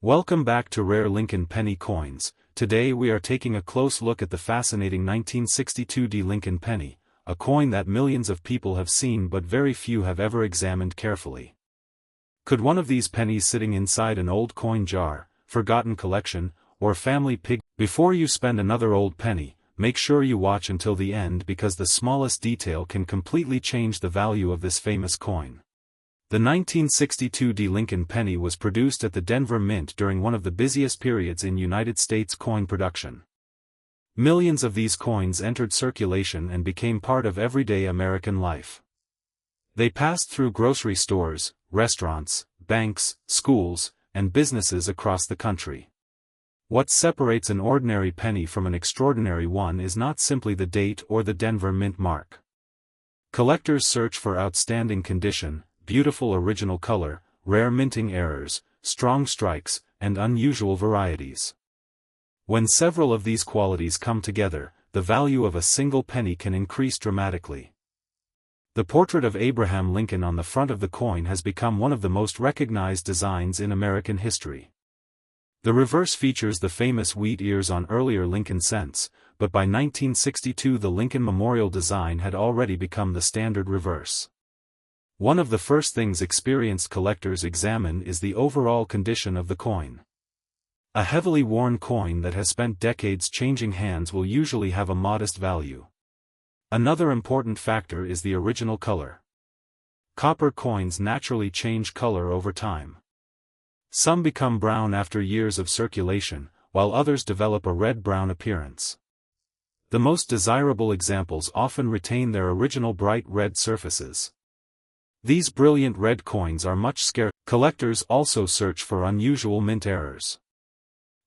Welcome back to Rare Lincoln Penny Coins. Today we are taking a close look at the fascinating 1962 Lincoln penny, a coin that millions of people have seen but very few have ever examined carefully. Could one of these pennies sitting inside an old coin jar, forgotten collection, or family pig? Before you spend another old penny, make sure you watch until the end because the smallest detail can completely change the value of this famous coin. The 1962 Lincoln penny was produced at the Denver Mint during one of the busiest periods in United States coin production. Millions of these coins entered circulation and became part of everyday American life. They passed through grocery stores, restaurants, banks, schools, and businesses across the country. What separates an ordinary penny from an extraordinary one is not simply the date or the Denver Mint mark. Collectors search for outstanding condition, beautiful original color, rare minting errors, strong strikes, and unusual varieties. When several of these qualities come together, the value of a single penny can increase dramatically. The portrait of Abraham Lincoln on the front of the coin has become one of the most recognized designs in American history. The reverse features the famous wheat ears on earlier Lincoln cents, but by 1962 the Lincoln Memorial design had already become the standard reverse. One of the first things experienced collectors examine is the overall condition of the coin. A heavily worn coin that has spent decades changing hands will usually have a modest value. Another important factor is the original color. Copper coins naturally change color over time. Some become brown after years of circulation, while others develop a red-brown appearance. The most desirable examples often retain their original bright red surfaces. These brilliant red coins are much scarce. Collectors also search for unusual mint errors.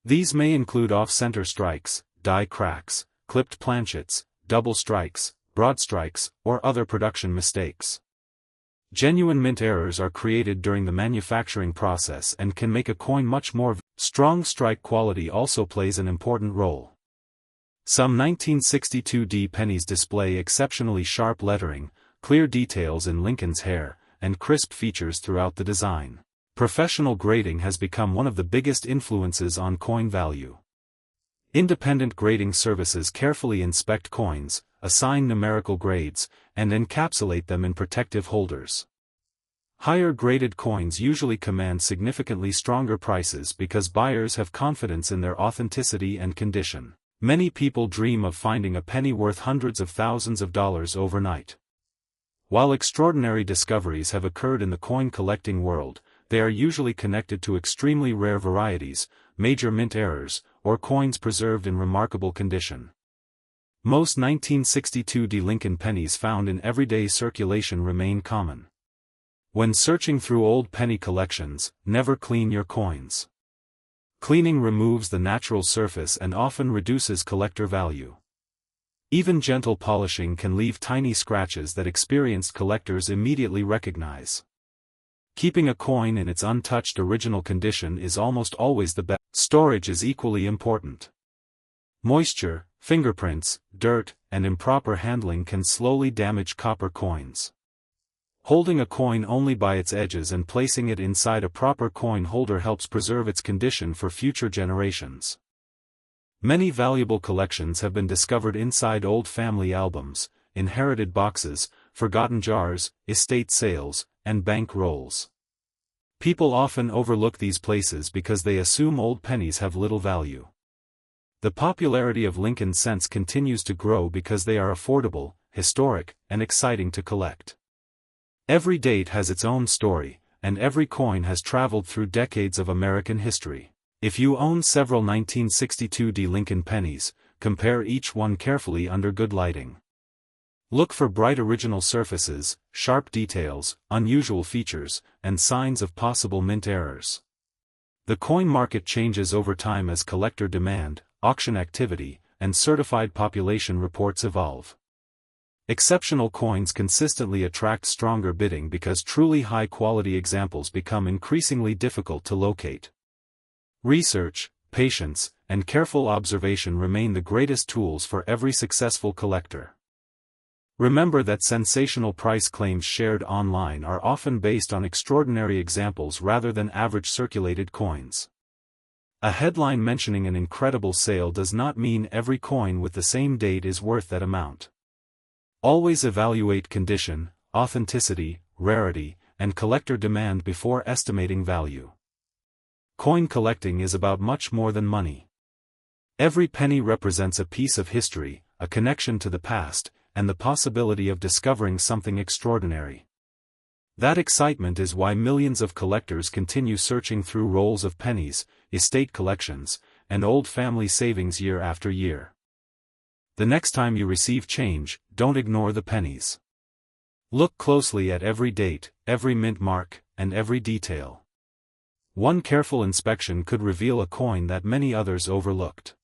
These may include off-center strikes, die cracks, clipped planchets, double strikes, broad strikes, or other production mistakes. Genuine mint errors are created during the manufacturing process and can make a coin much more. Strong strike quality also plays an important role. Some 1962 pennies display exceptionally sharp lettering, clear details in Lincoln's hair, and crisp features throughout the design. Professional grading has become one of the biggest influences on coin value. Independent grading services carefully inspect coins, assign numerical grades, and encapsulate them in protective holders. Higher graded coins usually command significantly stronger prices because buyers have confidence in their authenticity and condition. Many people dream of finding a penny worth hundreds of thousands of dollars overnight. While extraordinary discoveries have occurred in the coin collecting world, they are usually connected to extremely rare varieties, major mint errors, or coins preserved in remarkable condition. Most 1962 Lincoln pennies found in everyday circulation remain common. When searching through old penny collections, never clean your coins. Cleaning removes the natural surface and often reduces collector value. Even gentle polishing can leave tiny scratches that experienced collectors immediately recognize. Keeping a coin in its untouched original condition is almost always the best. Storage is equally important. Moisture, fingerprints, dirt, and improper handling can slowly damage copper coins. Holding a coin only by its edges and placing it inside a proper coin holder helps preserve its condition for future generations. Many valuable collections have been discovered inside old family albums, inherited boxes, forgotten jars, estate sales, and bank rolls. People often overlook these places because they assume old pennies have little value. The popularity of Lincoln cents continues to grow because they are affordable, historic, and exciting to collect. Every date has its own story, and every coin has traveled through decades of American history. If you own several 1962 Lincoln pennies, compare each one carefully under good lighting. Look for bright original surfaces, sharp details, unusual features, and signs of possible mint errors. The coin market changes over time as collector demand, auction activity, and certified population reports evolve. Exceptional coins consistently attract stronger bidding because truly high-quality examples become increasingly difficult to locate. Research, patience, and careful observation remain the greatest tools for every successful collector. Remember that sensational price claims shared online are often based on extraordinary examples rather than average circulated coins. A headline mentioning an incredible sale does not mean every coin with the same date is worth that amount. Always evaluate condition, authenticity, rarity, and collector demand before estimating value. Coin collecting is about much more than money. Every penny represents a piece of history, a connection to the past, and the possibility of discovering something extraordinary. That excitement is why millions of collectors continue searching through rolls of pennies, estate collections, and old family savings year after year. The next time you receive change, don't ignore the pennies. Look closely at every date, every mint mark, and every detail. One careful inspection could reveal a coin that many others overlooked.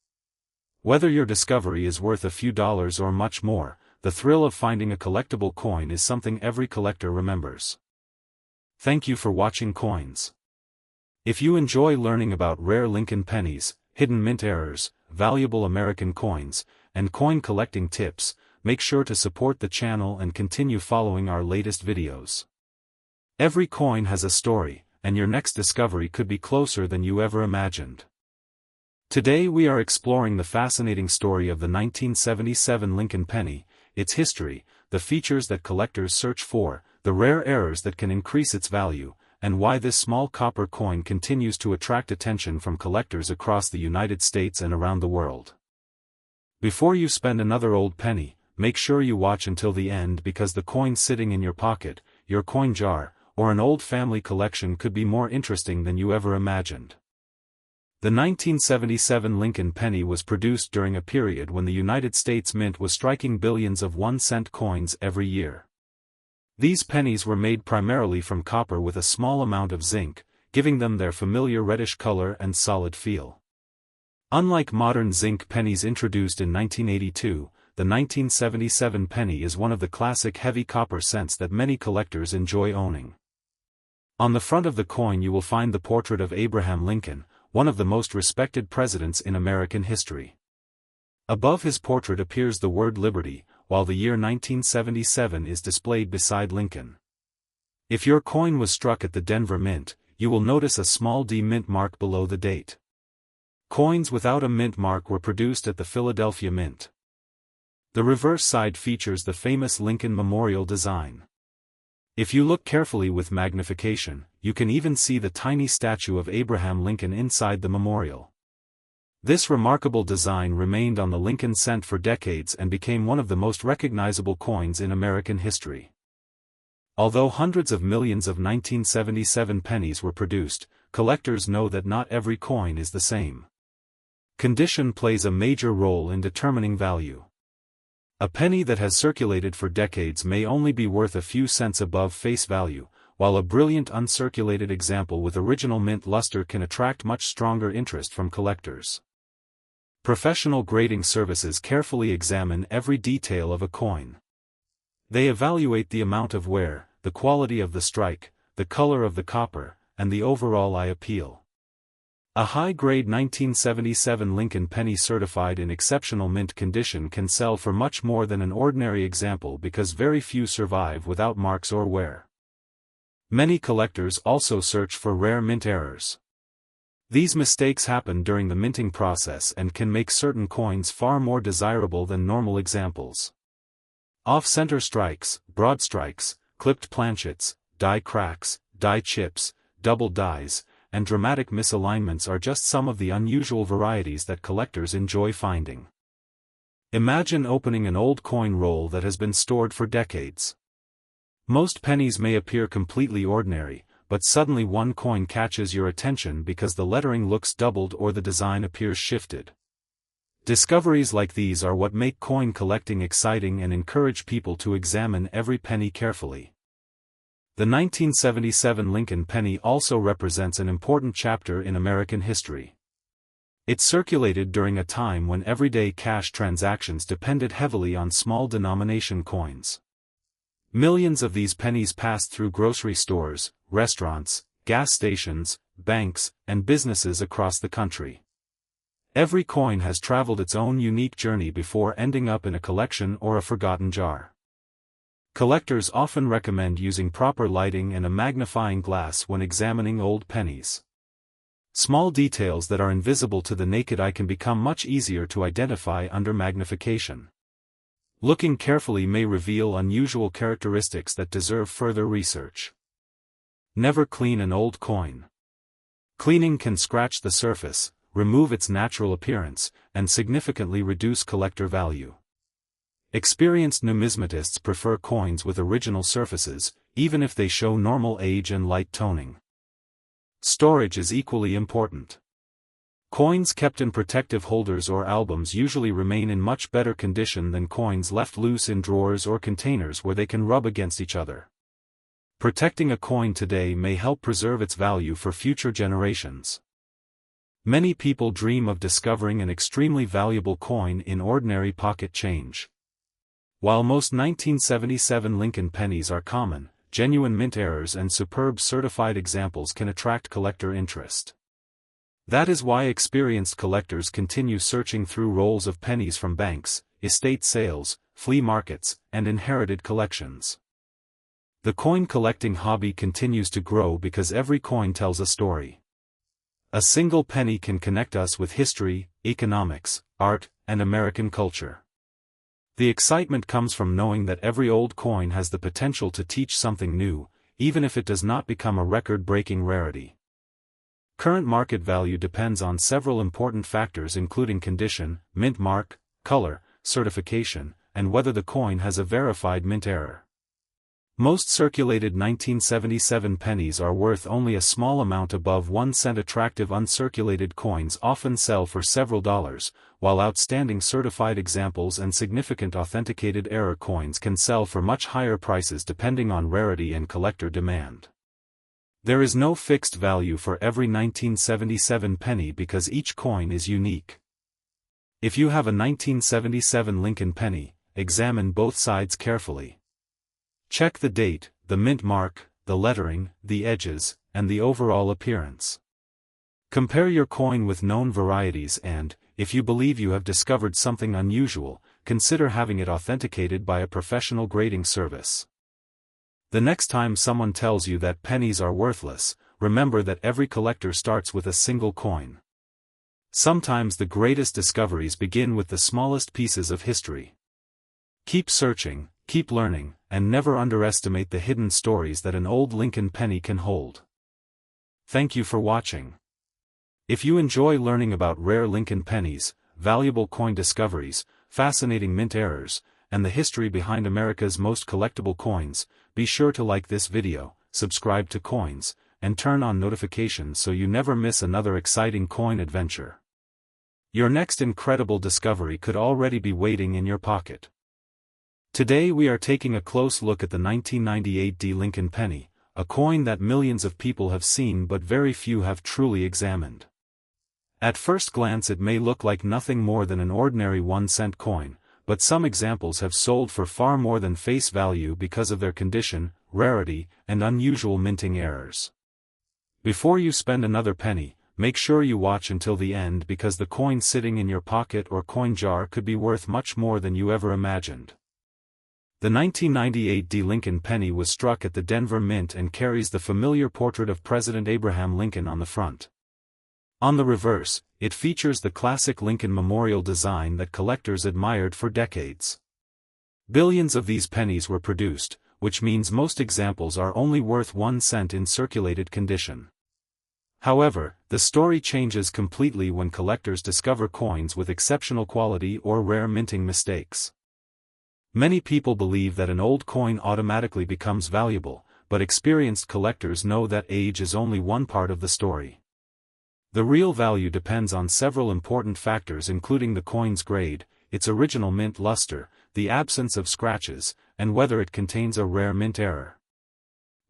Whether your discovery is worth a few dollars or much more, the thrill of finding a collectible coin is something every collector remembers. Thank you for watching Coins. If you enjoy learning about rare Lincoln pennies, hidden mint errors, valuable American coins, and coin collecting tips, make sure to support the channel and continue following our latest videos. Every coin has a story, and your next discovery could be closer than you ever imagined. Today we are exploring the fascinating story of the 1977 Lincoln penny, its history, the features that collectors search for, the rare errors that can increase its value, and why this small copper coin continues to attract attention from collectors across the United States and around the world. Before you spend another old penny, make sure you watch until the end because the coin sitting in your pocket, your coin jar, or an old family collection could be more interesting than you ever imagined. The 1977 Lincoln penny was produced during a period when the United States Mint was striking billions of 1-cent coins every year. These pennies were made primarily from copper with a small amount of zinc, giving them their familiar reddish color and solid feel. Unlike modern zinc pennies introduced in 1982, the 1977 penny is one of the classic heavy copper cents that many collectors enjoy owning. On the front of the coin you will find the portrait of Abraham Lincoln, one of the most respected presidents in American history. Above his portrait appears the word Liberty, while the year 1977 is displayed beside Lincoln. If your coin was struck at the Denver Mint, you will notice a small D mint mark below the date. Coins without a mint mark were produced at the Philadelphia Mint. The reverse side features the famous Lincoln Memorial design. If you look carefully with magnification, you can even see the tiny statue of Abraham Lincoln inside the memorial. This remarkable design remained on the Lincoln cent for decades and became one of the most recognizable coins in American history. Although hundreds of millions of 1977 pennies were produced, collectors know that not every coin is the same. Condition plays a major role in determining value. A penny that has circulated for decades may only be worth a few cents above face value, while a brilliant uncirculated example with original mint luster can attract much stronger interest from collectors. Professional grading services carefully examine every detail of a coin. They evaluate the amount of wear, the quality of the strike, the color of the copper, and the overall eye appeal. A high-grade 1977 Lincoln penny certified in exceptional mint condition can sell for much more than an ordinary example because very few survive without marks or wear. Many collectors also search for rare mint errors. These mistakes happen during the minting process and can make certain coins far more desirable than normal examples. Off-center strikes, broad strikes, clipped planchets, die cracks, die chips, double dies, and dramatic misalignments are just some of the unusual varieties that collectors enjoy finding. Imagine opening an old coin roll that has been stored for decades. Most pennies may appear completely ordinary, but suddenly one coin catches your attention because the lettering looks doubled or the design appears shifted. Discoveries like these are what make coin collecting exciting and encourage people to examine every penny carefully. The 1977 Lincoln penny also represents an important chapter in American history. It circulated during a time when everyday cash transactions depended heavily on small denomination coins. Millions of these pennies passed through grocery stores, restaurants, gas stations, banks, and businesses across the country. Every coin has traveled its own unique journey before ending up in a collection or a forgotten jar. Collectors often recommend using proper lighting and a magnifying glass when examining old pennies. Small details that are invisible to the naked eye can become much easier to identify under magnification. Looking carefully may reveal unusual characteristics that deserve further research. Never clean an old coin. Cleaning can scratch the surface, remove its natural appearance, and significantly reduce collector value. Experienced numismatists prefer coins with original surfaces, even if they show normal age and light toning. Storage is equally important. Coins kept in protective holders or albums usually remain in much better condition than coins left loose in drawers or containers where they can rub against each other. Protecting a coin today may help preserve its value for future generations. Many people dream of discovering an extremely valuable coin in ordinary pocket change. While most 1977 Lincoln pennies are common, genuine mint errors and superb certified examples can attract collector interest. That is why experienced collectors continue searching through rolls of pennies from banks, estate sales, flea markets, and inherited collections. The coin collecting hobby continues to grow because every coin tells a story. A single penny can connect us with history, economics, art, and American culture. The excitement comes from knowing that every old coin has the potential to teach something new, even if it does not become a record-breaking rarity. Current market value depends on several important factors including condition, mint mark, color, certification, and whether the coin has a verified mint error. Most circulated 1977 pennies are worth only a small amount above 1 cent. Attractive uncirculated coins often sell for several dollars, while outstanding certified examples and significant authenticated error coins can sell for much higher prices depending on rarity and collector demand. There is no fixed value for every 1977 penny because each coin is unique. If you have a 1977 Lincoln penny, examine both sides carefully. Check the date, the mint mark, the lettering, the edges, and the overall appearance. Compare your coin with known varieties and, if you believe you have discovered something unusual, consider having it authenticated by a professional grading service. The next time someone tells you that pennies are worthless, remember that every collector starts with a single coin. Sometimes the greatest discoveries begin with the smallest pieces of history. Keep searching, keep learning, and never underestimate the hidden stories that an old Lincoln penny can hold. Thank you for watching. If you enjoy learning about rare Lincoln pennies, valuable coin discoveries, fascinating mint errors, and the history behind America's most collectible coins, be sure to like this video, subscribe to Coins, and turn on notifications so you never miss another exciting coin adventure. Your next incredible discovery could already be waiting in your pocket. Today we are taking a close look at the 1998 D. Lincoln penny, a coin that millions of people have seen but very few have truly examined. At first glance it may look like nothing more than an ordinary 1-cent coin, but some examples have sold for far more than face value because of their condition, rarity, and unusual minting errors. Before you spend another penny, make sure you watch until the end because the coin sitting in your pocket or coin jar could be worth much more than you ever imagined. The 1998 D. Lincoln penny was struck at the Denver Mint and carries the familiar portrait of President Abraham Lincoln on the front. On the reverse, it features the classic Lincoln memorial design that collectors admired for decades. Billions of these pennies were produced, which means most examples are only worth 1 cent in circulated condition. However, the story changes completely when collectors discover coins with exceptional quality or rare minting mistakes. Many people believe that an old coin automatically becomes valuable, but experienced collectors know that age is only one part of the story. The real value depends on several important factors including the coin's grade, its original mint luster, the absence of scratches, and whether it contains a rare mint error.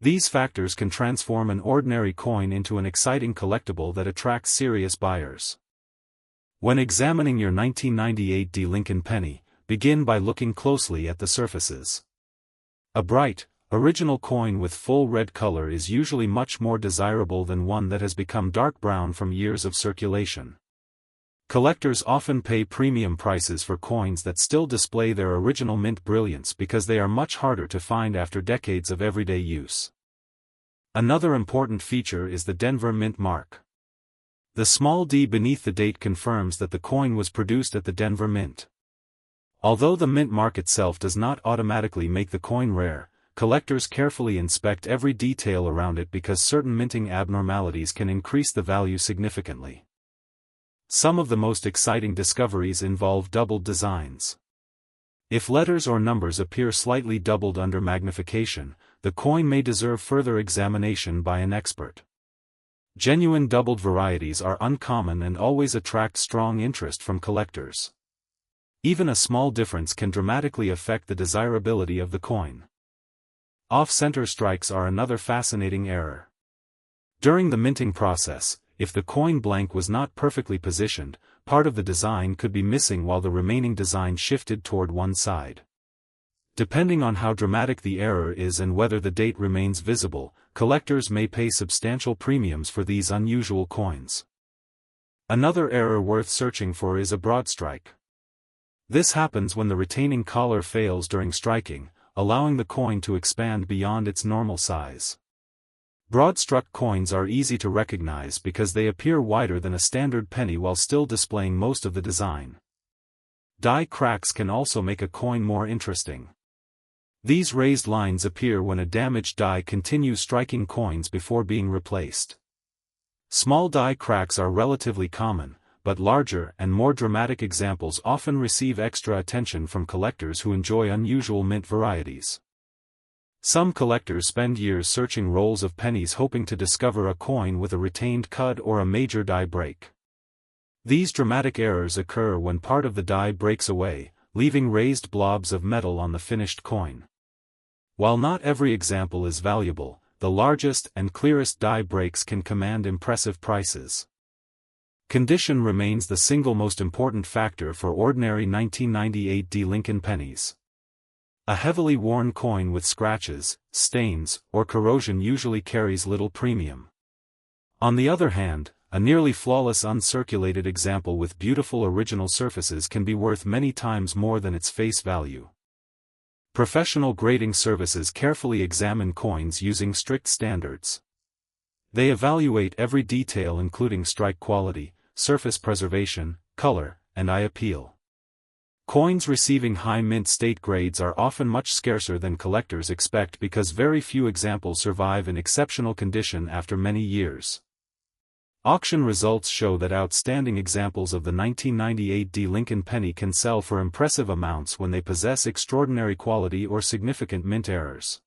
These factors can transform an ordinary coin into an exciting collectible that attracts serious buyers. When examining your 1998 D. Lincoln penny, begin by looking closely at the surfaces. A bright, original coin with full red color is usually much more desirable than one that has become dark brown from years of circulation. Collectors often pay premium prices for coins that still display their original mint brilliance because they are much harder to find after decades of everyday use. Another important feature is the Denver Mint mark. The small d beneath the date confirms that the coin was produced at the Denver Mint. Although the mint mark itself does not automatically make the coin rare, collectors carefully inspect every detail around it because certain minting abnormalities can increase the value significantly. Some of the most exciting discoveries involve doubled designs. If letters or numbers appear slightly doubled under magnification, the coin may deserve further examination by an expert. Genuine doubled varieties are uncommon and always attract strong interest from collectors. Even a small difference can dramatically affect the desirability of the coin. Off-center strikes are another fascinating error. During the minting process, if the coin blank was not perfectly positioned, part of the design could be missing while the remaining design shifted toward one side. Depending on how dramatic the error is and whether the date remains visible, collectors may pay substantial premiums for these unusual coins. Another error worth searching for is a broad strike. This happens when the retaining collar fails during striking, allowing the coin to expand beyond its normal size. Broad-struck coins are easy to recognize because they appear wider than a standard penny while still displaying most of the design. Die cracks can also make a coin more interesting. These raised lines appear when a damaged die continues striking coins before being replaced. Small die cracks are relatively common, but larger and more dramatic examples often receive extra attention from collectors who enjoy unusual mint varieties. Some collectors spend years searching rolls of pennies hoping to discover a coin with a retained cud or a major die break. These dramatic errors occur when part of the die breaks away, leaving raised blobs of metal on the finished coin. While not every example is valuable, the largest and clearest die breaks can command impressive prices. Condition remains the single most important factor for ordinary 1998 D Lincoln pennies. A heavily worn coin with scratches, stains, or corrosion usually carries little premium. On the other hand, a nearly flawless uncirculated example with beautiful original surfaces can be worth many times more than its face value. Professional grading services carefully examine coins using strict standards. They evaluate every detail including strike quality, surface preservation, color, and eye appeal. Coins receiving high mint state grades are often much scarcer than collectors expect because very few examples survive in exceptional condition after many years. Auction results show that outstanding examples of the 1998 D Lincoln penny can sell for impressive amounts when they possess extraordinary quality or significant mint errors.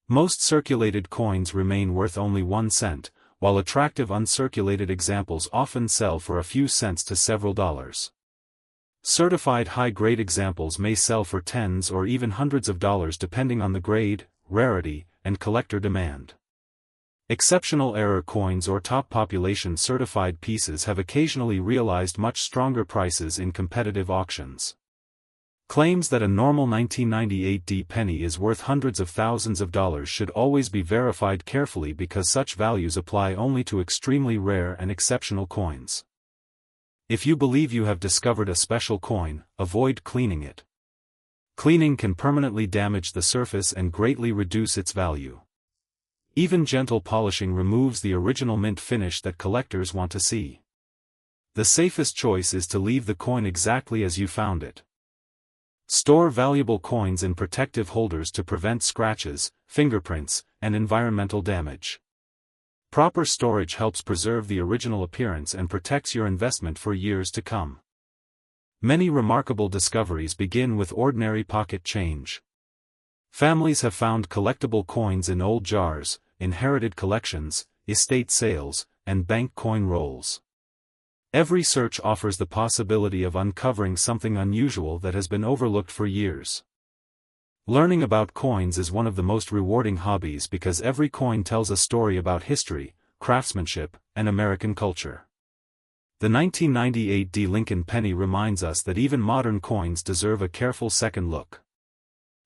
Most circulated coins remain worth only 1 cent, while attractive uncirculated examples often sell for a few cents to several dollars. Certified high-grade examples may sell for tens or even hundreds of dollars depending on the grade, rarity, and collector demand. Exceptional error coins or top population certified pieces have occasionally realized much stronger prices in competitive auctions. Claims that a normal 1998 D penny is worth hundreds of thousands of dollars should always be verified carefully because such values apply only to extremely rare and exceptional coins. If you believe you have discovered a special coin, avoid cleaning it. Cleaning can permanently damage the surface and greatly reduce its value. Even gentle polishing removes the original mint finish that collectors want to see. The safest choice is to leave the coin exactly as you found it. Store valuable coins in protective holders to prevent scratches, fingerprints, and environmental damage. Proper storage helps preserve the original appearance and protects your investment for years to come. Many remarkable discoveries begin with ordinary pocket change. Families have found collectible coins in old jars, inherited collections, estate sales, and bank coin rolls. Every search offers the possibility of uncovering something unusual that has been overlooked for years. Learning about coins is one of the most rewarding hobbies because every coin tells a story about history, craftsmanship, and American culture. The 1998 D Lincoln penny reminds us that even modern coins deserve a careful second look.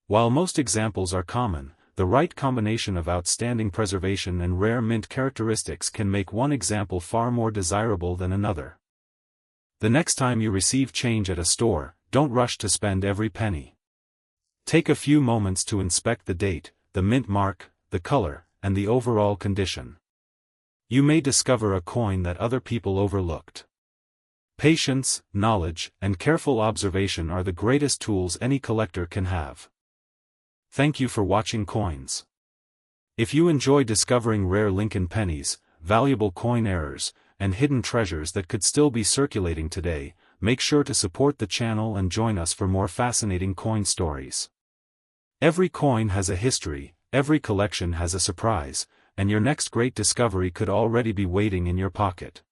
While most examples are common, the right combination of outstanding preservation and rare mint characteristics can make one example far more desirable than another. The next time you receive change at a store, don't rush to spend every penny. Take a few moments to inspect the date, the mint mark, the color, and the overall condition. You may discover a coin that other people overlooked. Patience, knowledge, and careful observation are the greatest tools any collector can have. Thank you for watching Coins. If you enjoy discovering rare Lincoln pennies, valuable coin errors, and hidden treasures that could still be circulating today, make sure to support the channel and join us for more fascinating coin stories. Every coin has a history, every collection has a surprise, and your next great discovery could already be waiting in your pocket.